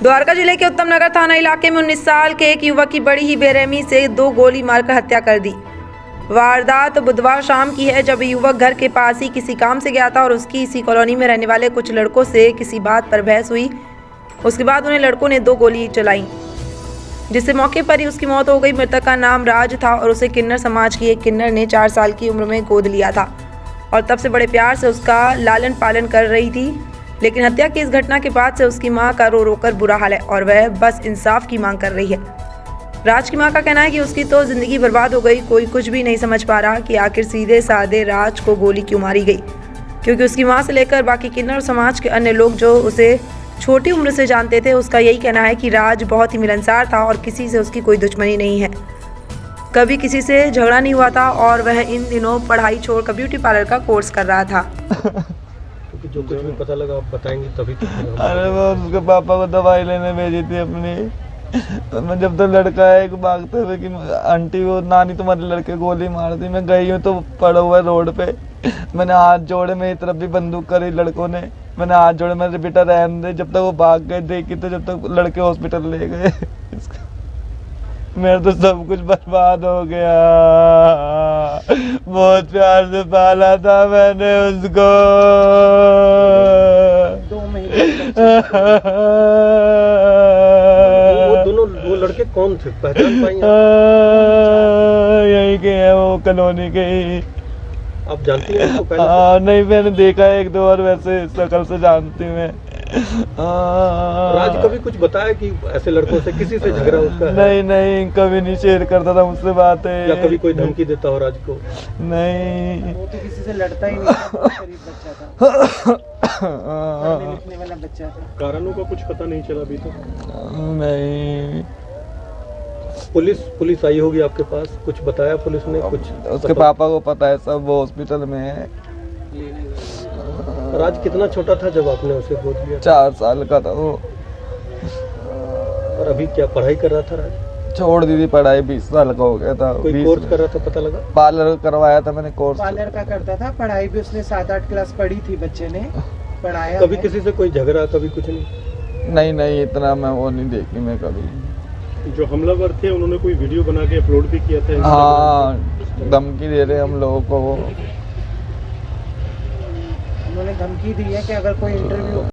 द्वारका जिले के उत्तम नगर थाना इलाके में 19 साल के एक युवक की बड़ी ही बेरहमी से 2 गोली मारकर हत्या कर दी। वारदात बुधवार शाम की है, जब युवक घर के पास ही किसी काम से गया था और उसकी इसी कॉलोनी में रहने वाले कुछ लड़कों से किसी बात पर बहस हुई। उसके बाद उन्हें लड़कों ने 2 गोली चलाई, जिससे मौके पर ही उसकी मौत हो गई। मृतक का नाम राज था और उसे किन्नर समाज की एक किन्नर ने 4 साल की उम्र में गोद लिया था और तब से बड़े प्यार से उसका लालन पालन कर रही थी। लेकिन हत्या की इस घटना के बाद से उसकी मां का रो रो कर बुरा हाल है और वह बस इंसाफ की मांग कर रही है। राज की मां का कहना है कि उसकी तो जिंदगी बर्बाद हो गई, कोई कुछ भी नहीं समझ पा रहा कि आखिर सीधे साधे राज को गोली क्यों मारी गई, क्योंकि उसकी मां से लेकर बाकी किन्नर समाज के अन्य लोग जो उसे छोटी उम्र से जानते थे, उसका यही कहना है कि राज बहुत ही मिलनसार था और किसी से उसकी कोई दुश्मनी नहीं है, कभी किसी से झगड़ा नहीं हुआ था और वह इन दिनों पढ़ाई छोड़कर ब्यूटी पार्लर का कोर्स कर रहा था। जो कुछ भी पता लगा आप बताएंगे तभी तो। अरे वो उसके पापा को दवाई लेने भेजी थी अपनी, तो मैं जब तो लड़का है एक भागते हुए कि आंटी वो नानी तुम्हारे लड़के गोली मार दी। मैं गई हूँ तो पड़ा हुआ है रोड पे, मैंने हाथ जोड़े, मेरी तरफ भी बंदूक करी लड़कों ने, मैंने हाथ जोड़े, मैंने बेटा रहने दे। जब तक वो भाग गए देखी तो जब तक लड़के हॉस्पिटल ले गए मेरा तो सब कुछ बर्बाद हो गया। बहुत प्यार से पाला था मैंने उसको। 2 महीने वो लड़के कौन थे, पहचान पाई? यही के हैं, वो कॉलोनी के ही। आप जानती हैं उसको पहले? नहीं, मैंने देखा है 1-2 बार, वैसे शक्ल से जानती मैं। राज कभी कुछ बताया कि ऐसे लड़कों से किसी से झगड़ा उसका है? नहीं, कभी नहीं शेयर करता था मुझसे बातें। या कभी कोई धमकी देता हो राज को? नहीं, वो तो किसी से लड़ता ही नहीं था, बहुत गरीब बच्चा था, पढ़ने लिखने वाला बच्चा था। कारणों का कुछ पता नहीं चला अभी तक? नहीं। पुलिस आई होगी आपके पास, कुछ बताया पुलिस ने? कुछ उसके पापा को पता है सब, वो हॉस्पिटल में है। राज कितना छोटा था जब आपने उसे गोद लिया? 4 साल का था वो। और अभी क्या पढ़ाई कर रहा था राज? छोड़ दी थी पढ़ाई, 20 साल का हो गया था। कोई कोर्स कर रहा था, पता लगा? पार्लर करवाया था मैंने कोर्स। पार्लर का करता था, पढ़ाई भी उसने 7-8 क्लास पढ़ी थी, बच्चे ने पढ़ाया। कभी किसी से कोई झगड़ा, कभी कुछ नहीं? नहीं, इतना मैं वो नहीं देखी मैं कभी। जो हमलावर थे उन्होंने कोई वीडियो बना के अपलोड भी किया था? हाँ, धमकी दे रहे हम लोगों को। वो उन्होंने धमकी दी है कि अगर कोई इंटरव्यू